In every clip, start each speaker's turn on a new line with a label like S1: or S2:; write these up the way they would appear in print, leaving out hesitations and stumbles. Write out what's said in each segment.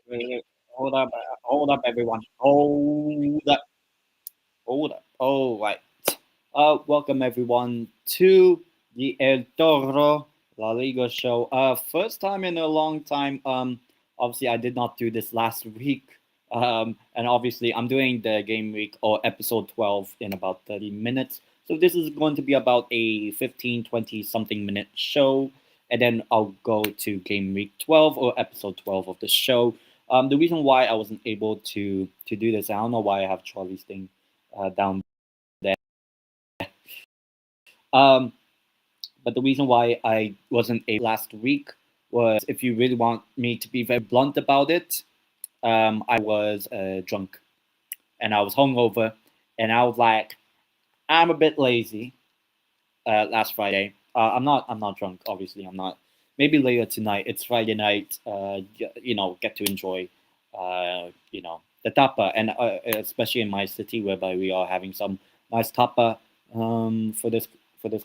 S1: Wait, wait, hold up, everyone. Hold up. All right. Welcome everyone to the El Toro La Liga show. First time in a long time. Obviously I did not do this last week. And obviously I'm doing the game week or episode 12 in about 30 minutes. So this is going to be about a 15, 20 something minute show. And then I'll go to game week 12 or episode 12 of the show. The reason why I wasn't able to do this, I don't know why I have Charlie's thing down there. Um, but the reason why I wasn't able last week was, if you really want me to be very blunt about it, I was drunk and I was hungover, and I was like, I'm a bit lazy. Last Friday, I'm not drunk. Obviously, I'm not. Maybe later tonight. It's Friday night. Get to enjoy, the tapa, and especially in my city, whereby we are having some nice tapa for this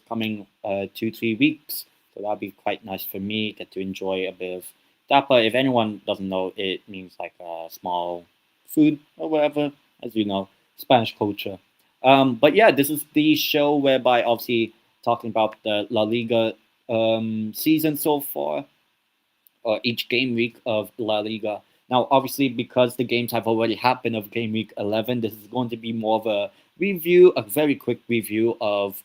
S1: coming 2-3 weeks. So that'll be quite nice for me. Get to enjoy a bit of tapa. If anyone doesn't know, it means like a small food or whatever, as you know, Spanish culture. But yeah, this is the show whereby obviously talking about the La Liga season so far, or each game week of La Liga. Now, obviously, because the games have already happened of game week 11, this is going to be more of a review, a very quick review of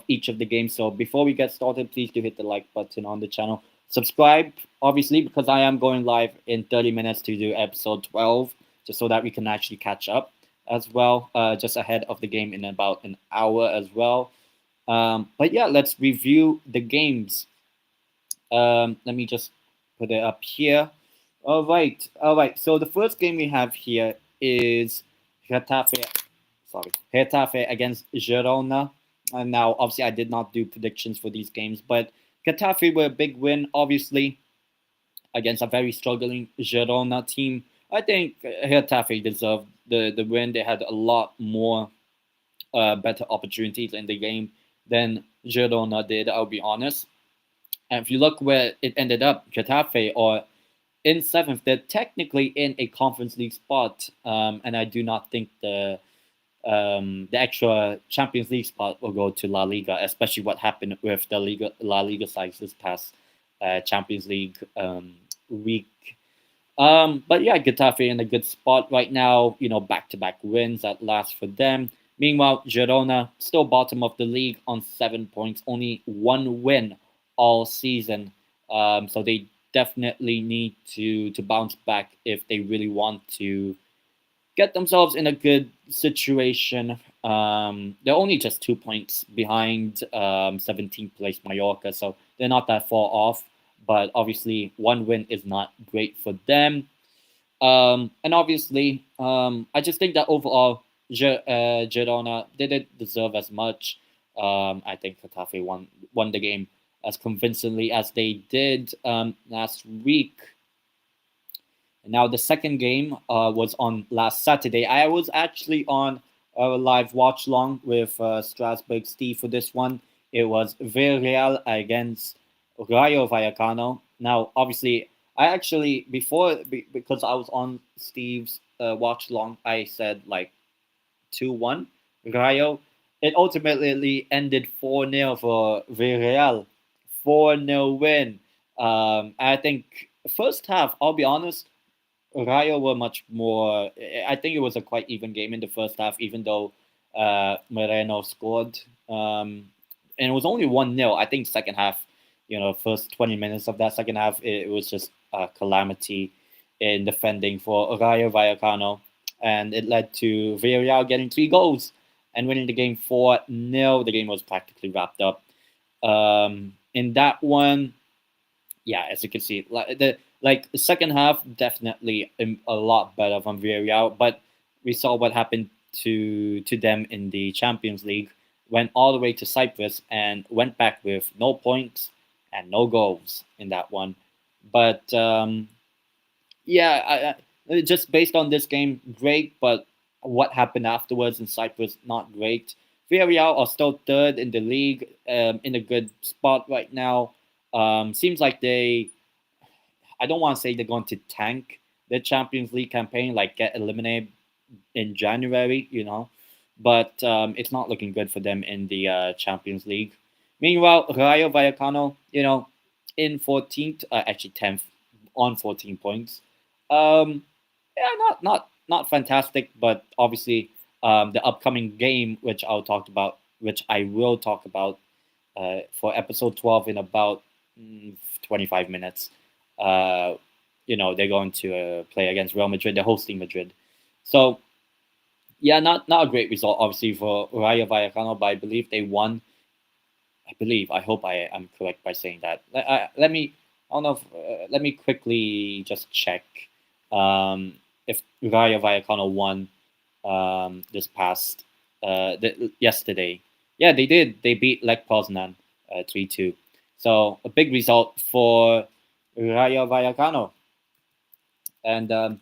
S1: each of the games. So before we get started, please do hit the like button on the channel. Subscribe, obviously, because I am going live in 30 minutes to do episode 12, just so that we can actually catch up as well, just ahead of the game in about an hour as well. But yeah, let's review the games. Let me just put it up here. All right. So the first game we have here is Getafe. Sorry, Getafe against Girona. And now, obviously, I did not do predictions for these games, but Getafe were a big win, obviously, against a very struggling Girona team. I think Getafe deserved the win. They had a lot more better opportunities in the game than Girona did, I'll be honest. And if you look where it ended up, Getafe or in seventh, they're technically in a Conference League spot, and I do not think the extra Champions League spot will go to La Liga, especially what happened with the La Liga sides this past Champions League week. But yeah, Getafe in a good spot right now. Back-to-back wins at last for them. Meanwhile, Girona still bottom of the league on 7 points, only one win all season. So they definitely need to bounce back if they really want to get themselves in a good situation. They're only just 2 points behind 17th place Mallorca, so they're not that far off. But obviously, one win is not great for them. And obviously, I just think that overall, Girona didn't deserve as much. I think Getafe won the game as convincingly as they did last week. And now the second game was on last Saturday. I was actually on a live watch long with Strasbourg Steve for this one. It was Villarreal against Rayo Vallecano. Now, obviously, I actually because I was on Steve's watch long, I said like 2-1 Rayo. It ultimately ended 4-0 for Villarreal. 4-0 win. I think first half, I'll be honest, Rayo were much more. I think it was a quite even game in the first half, even though Moreno scored. And it was only 1-0. I think second half, first 20 minutes of that second half, it was just a calamity in defending for Rayo Vallecano. And it led to Villarreal getting 3 goals and winning the game 4-0. The game was practically wrapped up. In that one, yeah, as you can see, the second half definitely a lot better from Villarreal, but we saw what happened to them in the Champions League. Went all the way to Cyprus and went back with no points and no goals in that one. But yeah, just based on this game, great. But what happened afterwards in Cyprus, not great. Villarreal are still third in the league, in a good spot right now. Seems like I don't want to say they're going to tank, the Champions League campaign, like get eliminated in January, but it's not looking good for them in the Champions League. Meanwhile, Rayo Vallecano, in 14th, actually 10th on 14 points. Yeah, not fantastic, but obviously the upcoming game, which I will talk about for episode 12 in about 25 minutes. They're going to play against Real Madrid. They're hosting Madrid. So, yeah, not a great result, obviously, for Rayo Vallecano, but I believe they won. I hope I am correct by saying that. Let me, I don't know let me quickly just check if Rayo Vallecano won this past yesterday. Yeah, they did. They beat Lech Poznan 3-2. So a big result for Rayo Vallecano. And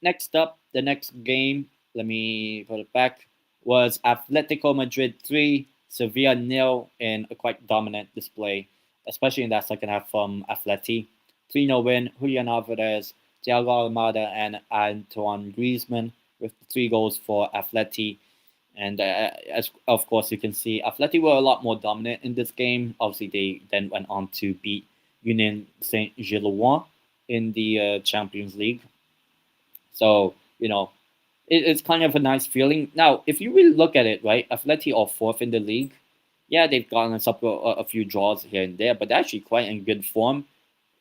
S1: next up, the next game, let me put it back, was Atletico Madrid 3, Sevilla 0 in a quite dominant display, especially in that second half from Atleti. 3-0 win, Julian Alvarez, Thiago Almada, and Antoine Griezmann with 3 goals for Atleti. And as of course you can see, Atleti were a lot more dominant in this game. Obviously, they then went on to beat Union Saint-Gilloise in the Champions League. So, it's kind of a nice feeling. Now, if you really look at it, right, Atleti are 4th in the league. Yeah, they've gotten us up a few draws here and there, but they're actually quite in good form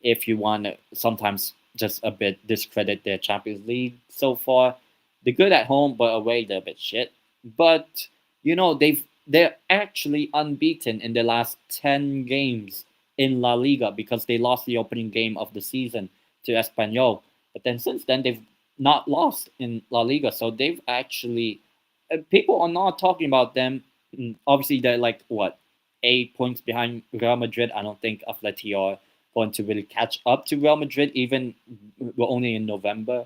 S1: if you want to sometimes just a bit discredit their Champions League so far. They're good at home, but away they're a bit shit. But, they're actually unbeaten in the last 10 games in La Liga because they lost the opening game of the season to Espanyol. But then since then, they've not lost in La Liga. So they've actually, people are not talking about them. Obviously, they're like, 8 points behind Real Madrid. I don't think Atleti are going to really catch up to Real Madrid, even we're only in November.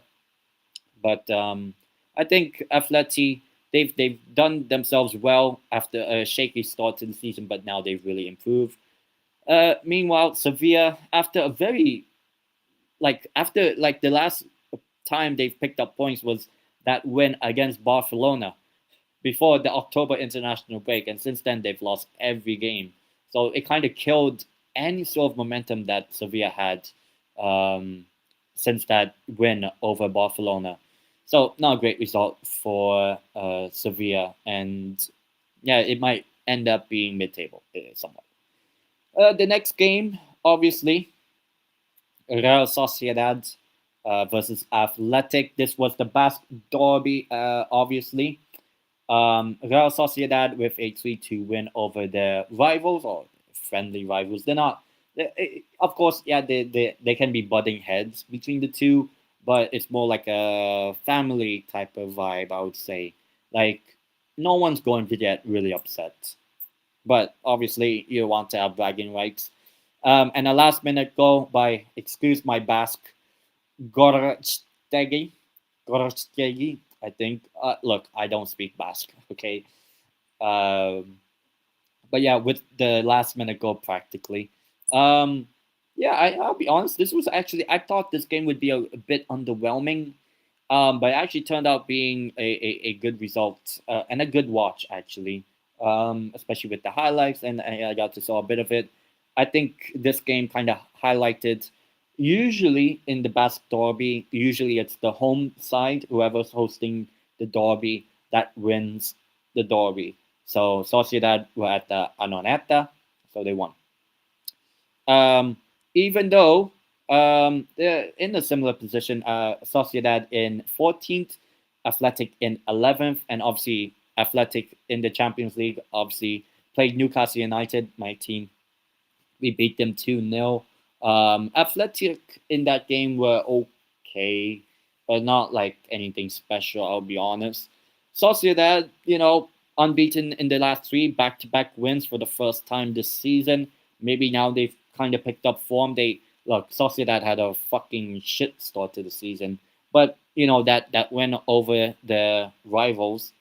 S1: But I think Atleti, they've done themselves well after a shaky start to the season, but now they've really improved. Meanwhile, Sevilla, after the last time they've picked up points was that win against Barcelona before the October international break, and since then they've lost every game. So it kind of killed any sort of momentum that Sevilla had since that win over Barcelona. So not a great result for Sevilla, and yeah, it might end up being mid-table somewhat. The next game, obviously, Real Sociedad versus Athletic. This was the Basque derby, obviously. Real Sociedad with a 3-2 win over their rivals, or friendly rivals. They're not, of course, yeah, they can be butting heads between the two, but it's more like a family type of vibe, I would say. Like, no one's going to get really upset. But obviously, you want to have bragging rights. And a last minute goal by, excuse my Basque, Gorostegi, I think. Look, I don't speak Basque, okay? But yeah, with the last minute goal practically. Yeah, I'll be honest. This was actually, I thought this game would be a bit underwhelming, but it actually turned out being a good result and a good watch, actually, especially with the highlights. And I got to saw a bit of it. I think this game kind of highlighted, usually in the Basque derby, usually it's the home side, whoever's hosting the derby, that wins the derby. So Sociedad were at the Anoeta, so they won. Even though they're in a similar position, Sociedad in 14th, Athletic in 11th, and obviously Athletic in the Champions League, obviously played Newcastle United, my team. We beat them 2-0. Athletic in that game were okay, but not like anything special, I'll be honest. Sociedad, unbeaten in the last 3 back-to-back wins for the first time this season. Maybe now they've kind of picked up form. Sociedad had a fucking shit start to the season, but that win over the rivals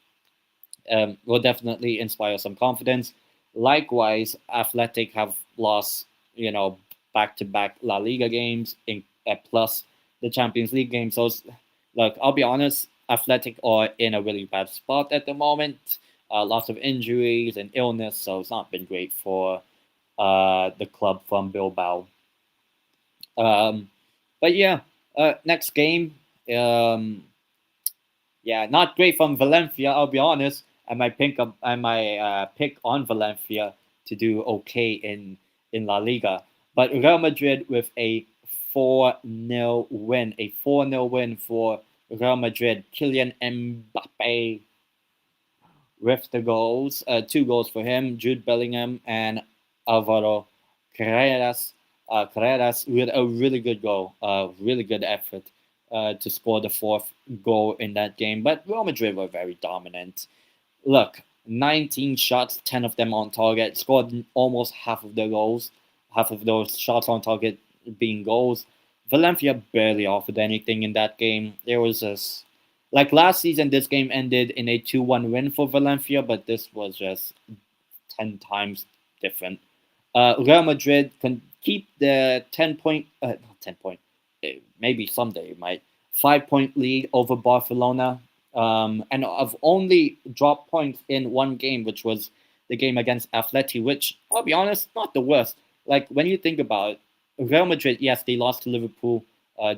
S1: will definitely inspire some confidence. Likewise, Athletic have lost back-to-back La Liga games, plus the Champions League game. So, look, I'll be honest, Athletic are in a really bad spot at the moment. Lots of injuries and illness, so it's not been great for the club from Bilbao. But yeah, next game. Yeah, not great from Valencia. I'll be honest. I might pick on Valencia to do okay in La Liga, but Real Madrid with a 4-0 win, a 4-0 win for Real Madrid. Kylian Mbappe with the goals, 2 goals for him. Jude Bellingham and Alvaro Carreras. Carreras with a really good goal, really good effort to score the 4th goal in that game. But Real Madrid were very dominant. Look, 19 shots, 10 of them on target, scored almost half of the goals, half of those shots on target being goals. Valencia barely offered anything in that game. There was just, like last season, this game ended in a 2-1 win for Valencia, but this was just 10 times different. Real Madrid can keep the 10-point, not 10-point, maybe someday it might, 5-point lead over Barcelona. And I've only dropped points in one game, which was the game against Atleti, which, I'll be honest, not the worst. Like, when you think about it, Real Madrid, yes, they lost to Liverpool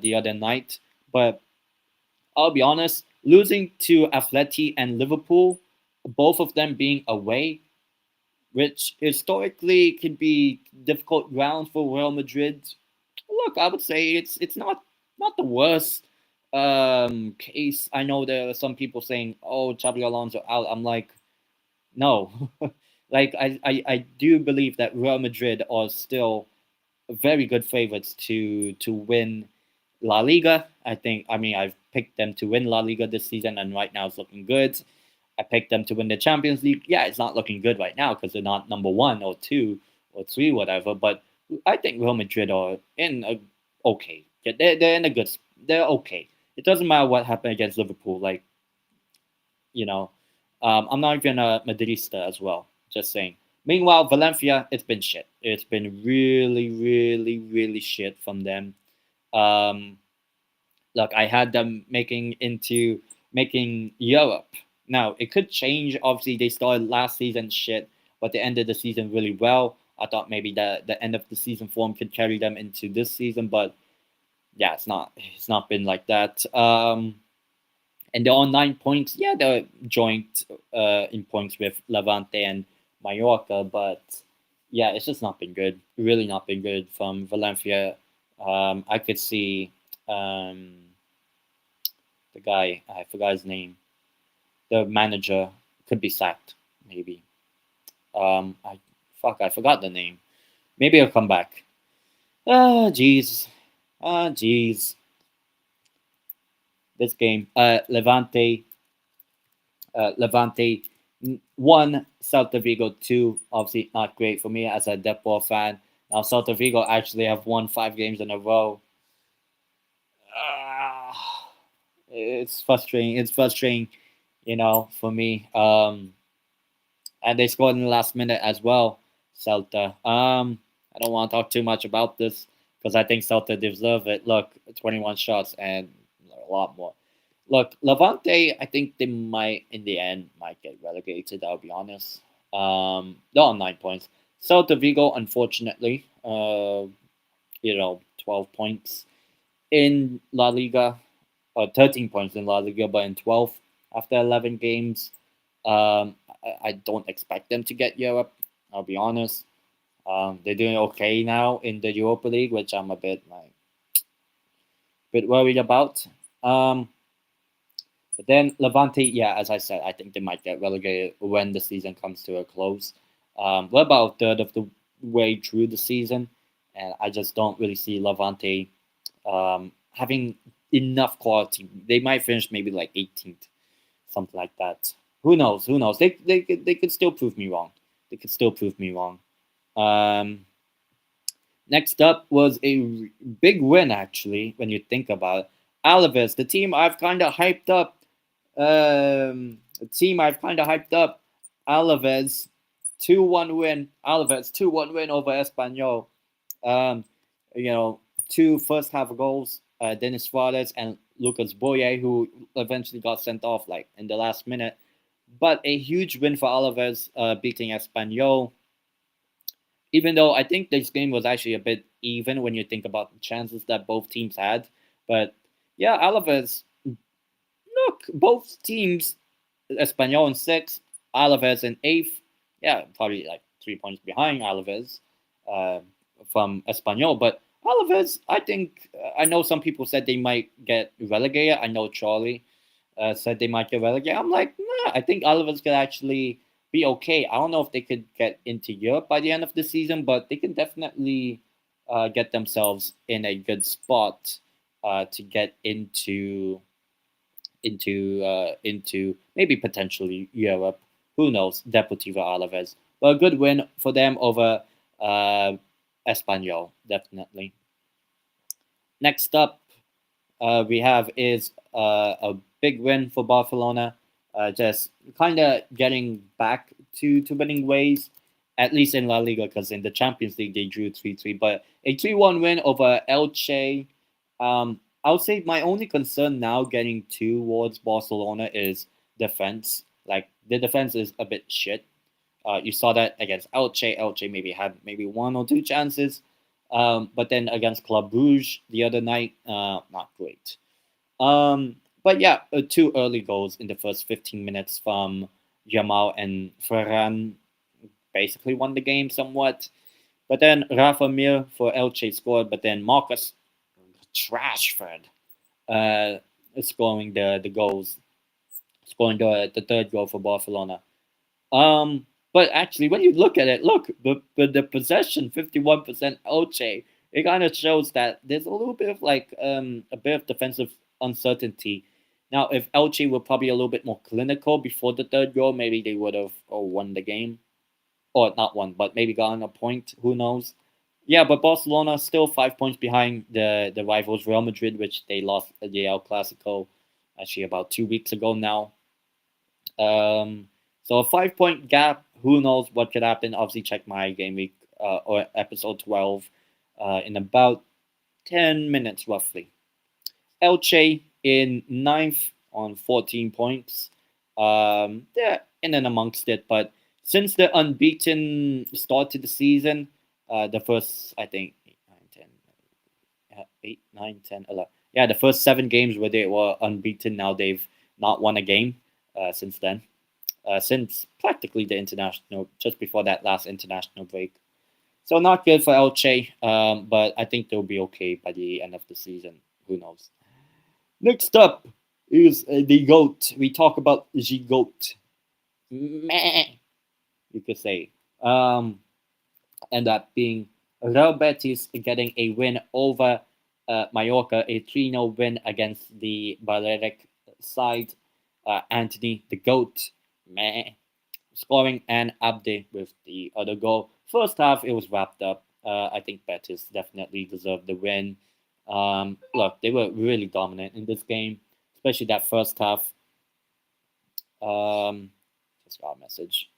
S1: the other night, but I'll be honest, losing to Atleti and Liverpool, both of them being away, which historically could be difficult ground for Real Madrid. Look, I would say it's not the worst case. I know there are some people saying, "Oh, Xabi Alonso out." I'm like, no. Like I do believe that Real Madrid are still very good favorites to win La Liga. I've picked them to win La Liga this season, and right now it's looking good. I picked them to win the Champions League. Yeah, it's not looking good right now because they're not number 1 or 2 or 3, whatever. But I think Real Madrid are in a okay. They're in a good. They're okay. It doesn't matter what happened against Liverpool. Like, you know, I'm not even a Madridista as well. Just saying. Meanwhile, Valencia, it's been shit. It's been really, really, really shit from them. Um, Look, I had them making Europe. Now it could change. Obviously, they started last season shit, but they ended the season really well. I thought maybe the end of the season form could carry them into this season, but yeah, it's not. It's not been like that. And they're on 9 points. Yeah, they're joint in points with Levante and Mallorca, but yeah, it's just not been good. Really not been good from Valencia. I could see um, the guy, I forgot his name, the manager could be sacked, maybe. I forgot the name. Maybe he'll come back. Ah, jeez. Ah, jeez. This game, Levante 1, Celta Vigo 2. Obviously, not great for me as a Depor fan. Now, Celta Vigo actually have won 5 games in a row. It's frustrating. It's frustrating, for me. And they scored in the last minute as well, Celta. I don't want to talk too much about this because I think Celta deserve it. Look, 21 shots and a lot more. Look, Levante, I think they might, in the end, might get relegated. I'll be honest. They're on 9 points. Celta Vigo, unfortunately, 12 points in La Liga, or 13 points in La Liga, but in 12 after 11 games. I don't expect them to get Europe. I'll be honest. They're doing okay now in the Europa League, which I'm a bit worried about. But then Levante, yeah, as I said, I think they might get relegated when the season comes to a close. We're about a third of the way through the season, and I just don't really see Levante having enough quality. They might finish maybe like 18th, something like that. Who knows? Who knows? They could still prove me wrong. They could still prove me wrong. Next up was a big win, actually, when you think about it. Alavés, the team I've kind of hyped up. Alavés, 2-1 win. Alavés, 2-1 win over Espanyol. 2 first half goals. Denis Suarez and Lucas Boye, who eventually got sent off like in the last minute. But a huge win for Alavés, beating Espanyol. Even though I think this game was actually a bit even when you think about the chances that both teams had. But yeah, Alavés, look, both teams, Espanyol in sixth, Alavés in eighth. Yeah, probably like 3 points behind Alavés uh, from Espanyol. But Alavés, I think, I know some people said they might get relegated. I know Charlie said they might get relegated. I'm like, nah, I think Alavés could actually be okay. I don't know if they could get into Europe by the end of the season, but they can definitely get themselves in a good spot to get into maybe potentially Europe. Who knows? Deportivo Alaves. But a good win for them over Espanyol, definitely. Next up, we have is a big win for Barcelona. Just kind of getting back to winning ways, at least in La Liga, because in the Champions League they drew 3-3. But a 3-1 win over Elche. I would say my only concern now getting towards Barcelona is defense. Like the defense is a bit shit. You saw that against Elche. Elche maybe had maybe one or two chances. But then against Club Brugge the other night, not great. But yeah, two early goals in the first 15 minutes from Jamal and Ferran basically won the game somewhat. But then Rafa Mir for Elche scored, but then Marcus Trashford scoring the goals, scoring the third goal for Barcelona. But actually, when you look at it, look, the possession 51% Elche. It kind of shows that there's a little bit of like a bit of defensive uncertainty. Now, if Elche were probably a little bit more clinical before the third goal, maybe they would have won the game, or not won, but maybe gotten a point. Who knows? Yeah, but Barcelona still 5 points behind the rivals Real Madrid, which they lost the El Clásico actually about 2 weeks ago now. So a 5 point gap. Who knows what could happen? Obviously, check my game week or episode 12 in about 10 minutes roughly. Elche in ninth on 14 points. They're in and amongst it, but since the unbeaten start to the season, the first, I think, 8, 9, 10, 11. Yeah, the first 7 games where they were unbeaten, now they've not won a game since then. Since practically the international, just before that last international break. So not good for Elche, but I think they'll be okay by the end of the season. Who knows? Next up is the GOAT. We talk about the GOAT. Meh, you could say. And that being Real Betis getting a win over Mallorca, a 3-0 win against the Balearic side. Anthony, the GOAT, meh, scoring, and Abde with the other goal. First half, it was wrapped up. I think Betis definitely deserved the win. Look, they were really dominant in this game, especially that first half. Just got a message.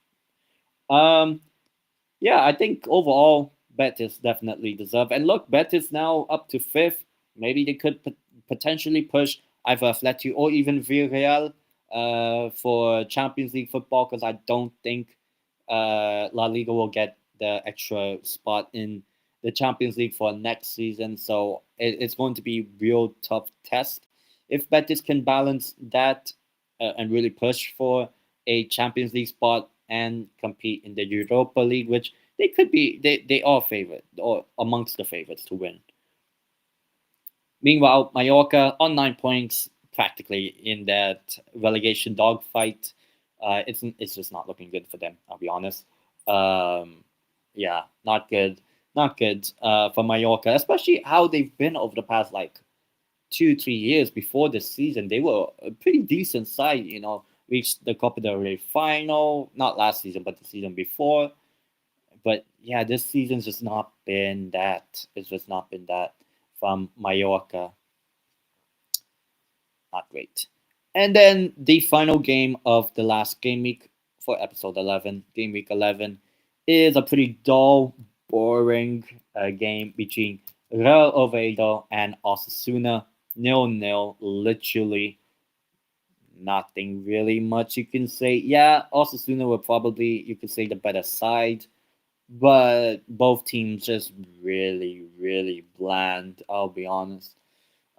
S1: Yeah, I think overall Betis definitely deserve. And look, Betis now up to fifth. Maybe they could potentially push either Atleti or even Villarreal for Champions League football, because I don't think La Liga will get the extra spot in the Champions League for next season. So it's going to be real tough test. If Betis can balance that and really push for a Champions League spot and compete in the Europa League, which they could be, they are favorite or amongst the favorites to win. Meanwhile, Mallorca on 9 points, practically in that relegation dogfight. It's just not looking good for them. I'll be honest. Yeah, not good, not good for Mallorca, especially how they've been over the past like 2-3 years. Before this season, they were a pretty decent side. Reached the Copa del Rey final, not last season, but the season before. But yeah, this season's just not been that. It's just not been that from Mallorca. Not great. And then the final game of the last game week for episode 11, game week 11, is a pretty dull, boring game between Real Oviedo and Osasuna 0-0. Literally nothing really much you can say. Yeah, Osasuna were probably, you could say, the better side, but both teams just really, really bland, I'll be honest,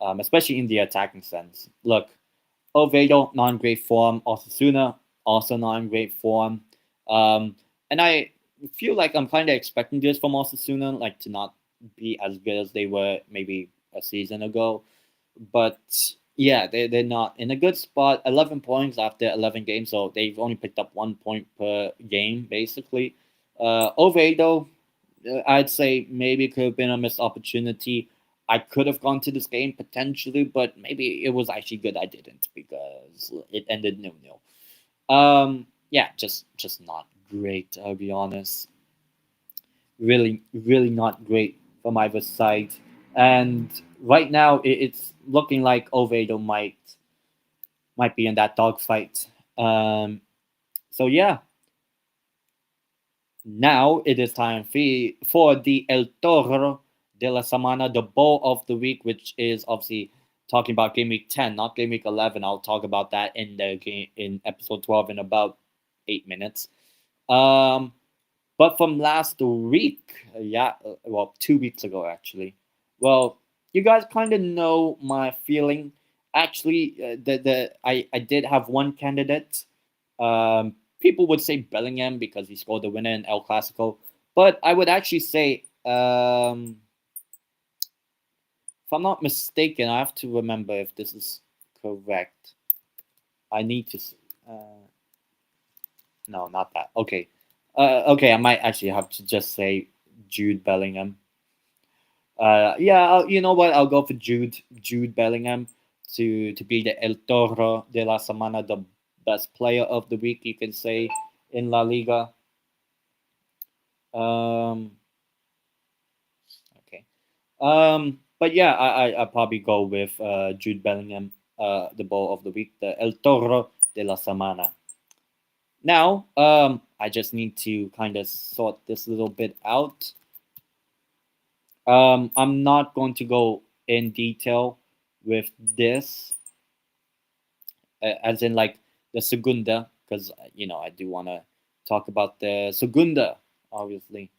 S1: especially in the attacking sense. Look, Oviedo, not in great form. Osasuna, also not in great form. And I feel like I'm kind of expecting this from Osasuna, like to not be as good as they were maybe a season ago. But yeah, they're not in a good spot. 11 points after 11 games, so they've only picked up 1 point per game, basically. Oviedo, I'd say maybe it could have been a missed opportunity. I could have gone to this game potentially, but maybe it was actually good I didn't because it ended 0-0. Yeah, just not great. I'll be honest. Really, really not great from either side. And right now, it's looking like Oviedo might be in that dogfight. So yeah, now it is time for the El Toro de la Semana, the Bowl of the Week, which is obviously talking about game week 10, not game week 11. I'll talk about that in the game in episode 12 in about 8 minutes. But from last week, yeah, well, 2 weeks ago actually. Well, you guys kind of know my feeling. Actually, I did have one candidate. People would say Bellingham because he scored the winner in El Clásico, but I would actually say, if I'm not mistaken, I have to remember if this is correct. I need to. No, not that. Okay. Okay, I might actually have to just say Jude Bellingham. Yeah, you know what? I'll go for Jude Bellingham to be the El Toro de la Semana, the best player of the week, you can say, in La Liga. Okay. But yeah, I probably go with Jude Bellingham, the ball of the week, the El Toro de la Semana. Now, I just need to kind of sort this little bit out. I'm not going to go in detail with this, as in like the Segunda, because I do want to talk about the Segunda, obviously.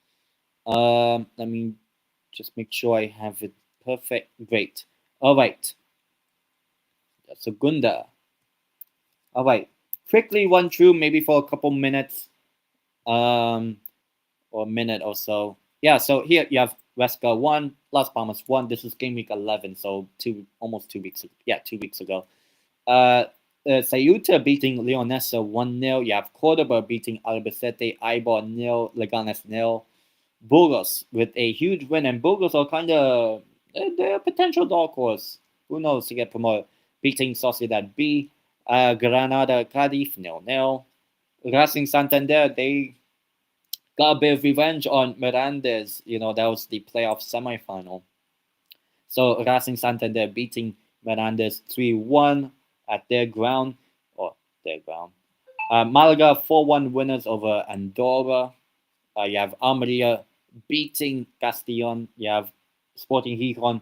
S1: Let me just make sure I have it perfect. Great. All right. The Segunda. All right. Quickly run through, maybe for a couple minutes, or a minute or so. Yeah. So here you have Huesca 1, Las Palmas 1. This is game week 11, so almost 2 weeks. Yeah, 2 weeks ago. Ceuta beating Leonesa 1-0. You have Cordoba beating Albacete, Eibar 0, Leganes 0. Burgos with a huge win, and Burgos are kind of they're a potential dark horse. Who knows to get promoted? Beating Sociedad B, Granada Cadiz 0-0. Racing Santander, they got a bit of revenge on Mirandes. That was the playoff semifinal. So Racing Santander beating Mirandes 3-1 at their ground. Malaga 4-1 winners over Andorra. You have Almeria beating Castellon. You have Sporting Gijon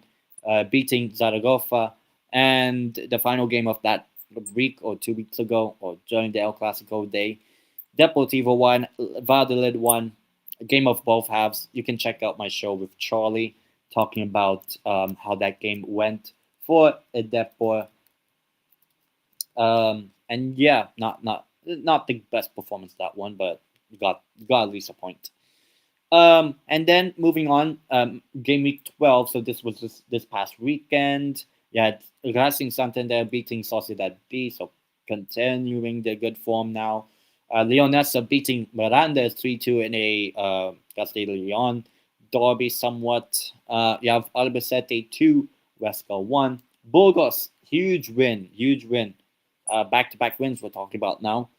S1: beating Zaragoza. And the final game of that week or 2 weeks ago, or during the El Clásico day, Deportivo 1, Valladolid 1. A game of both halves. You can check out my show with Charlie talking about how that game went for Depor. And yeah, not the best performance that one, but got at least a point. And then moving on, game week 12. So this was this past weekend. Yeah, Racing Santander beating Sociedad B, so continuing their good form now. Leonesa beating Mirandes 3-2 in a Castilla Leon derby somewhat. You have Albacete 2, Huesca 1. Burgos, huge win. Back-to-back wins we're talking about now.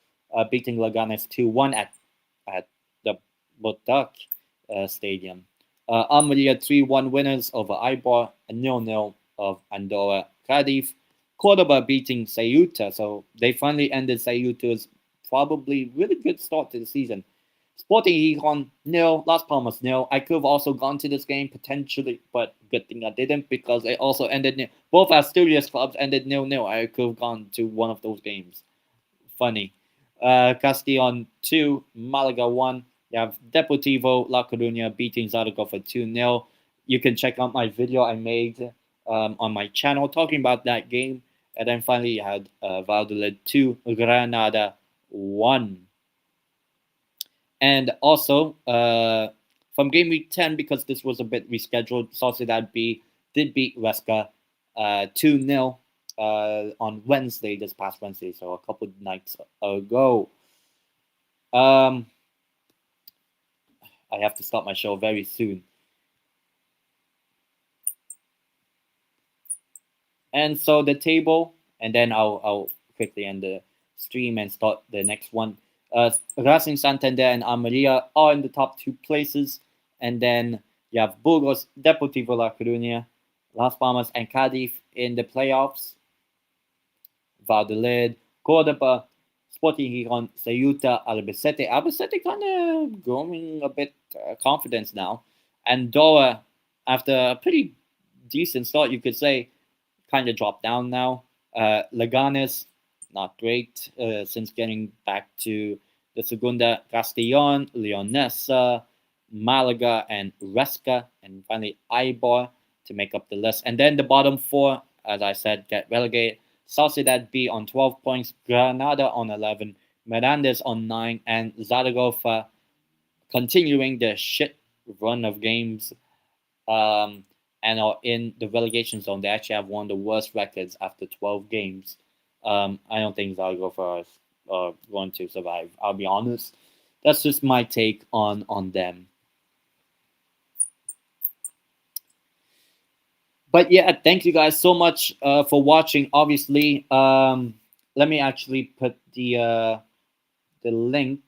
S1: Beating Leganes 2-1 at the Botac Stadium. Almeria 3-1 winners over Eibar, and 0-0 of Andorra Cadiz. Cordoba beating Ceuta, so they finally ended Ceuta's probably really good start to the season. Sporting Gijon, nil. Las Palmas, nil. I could have also gone to this game potentially, but good thing I didn't because it also ended nil. Both Asturias clubs ended 0-0. I could have gone to one of those games. Funny. Castellon 2, Malaga 1. You have Deportivo La Coruña beating Zaragoza 2-0. You can check out my video I made on my channel talking about that game. And then finally you had Valladolid 2, Granada 1. And also, from game week 10, because this was a bit rescheduled, Sociedad B did beat Huesca 2-0 on Wednesday, this past Wednesday, so a couple of nights ago. I have to start my show very soon. And so the table, and then I'll quickly end the stream and start the next one. Racing Santander and Almeria are in the top 2 places. And then you have Burgos, Deportivo La Coruña, Las Palmas, and Cádiz in the playoffs. Valladolid, Córdoba, Sporting Gijon, Ceuta, Albacete. Albacete kind of growing a bit confidence now. Andorra, after a pretty decent start, you could say, kind of dropped down now. Leganes, not great since getting back to the Segunda. Castellón, Leonesa, Malaga, and Huesca, and finally Eibar to make up the list. And then the bottom 4, as I said, get relegated. Sociedad B on 12 points, Granada on 11, Mirandes on 9, and Zaragoza continuing their shit run of games and are in the relegation zone. They actually have one of the worst records after 12 games. I don't think Zaragoza are going to survive, I'll be honest. That's just my take on them. But yeah, thank you guys so much for watching. Obviously, let me actually put the link,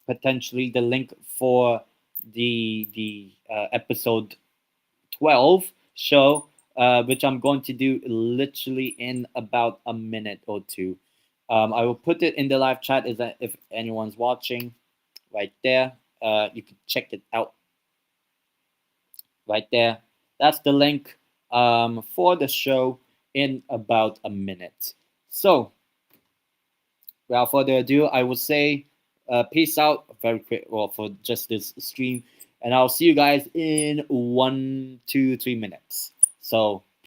S1: potentially the link for the episode 12 show, which I'm going to do literally in about a minute or two. I will put it in the live chat. Is that if anyone's watching, right there, you can check it out. Right there, that's the link for the show in about a minute. So, without further ado, I will say peace out very quick, well, for just this stream, and I'll see you guys in 1, 2, 3 minutes. So,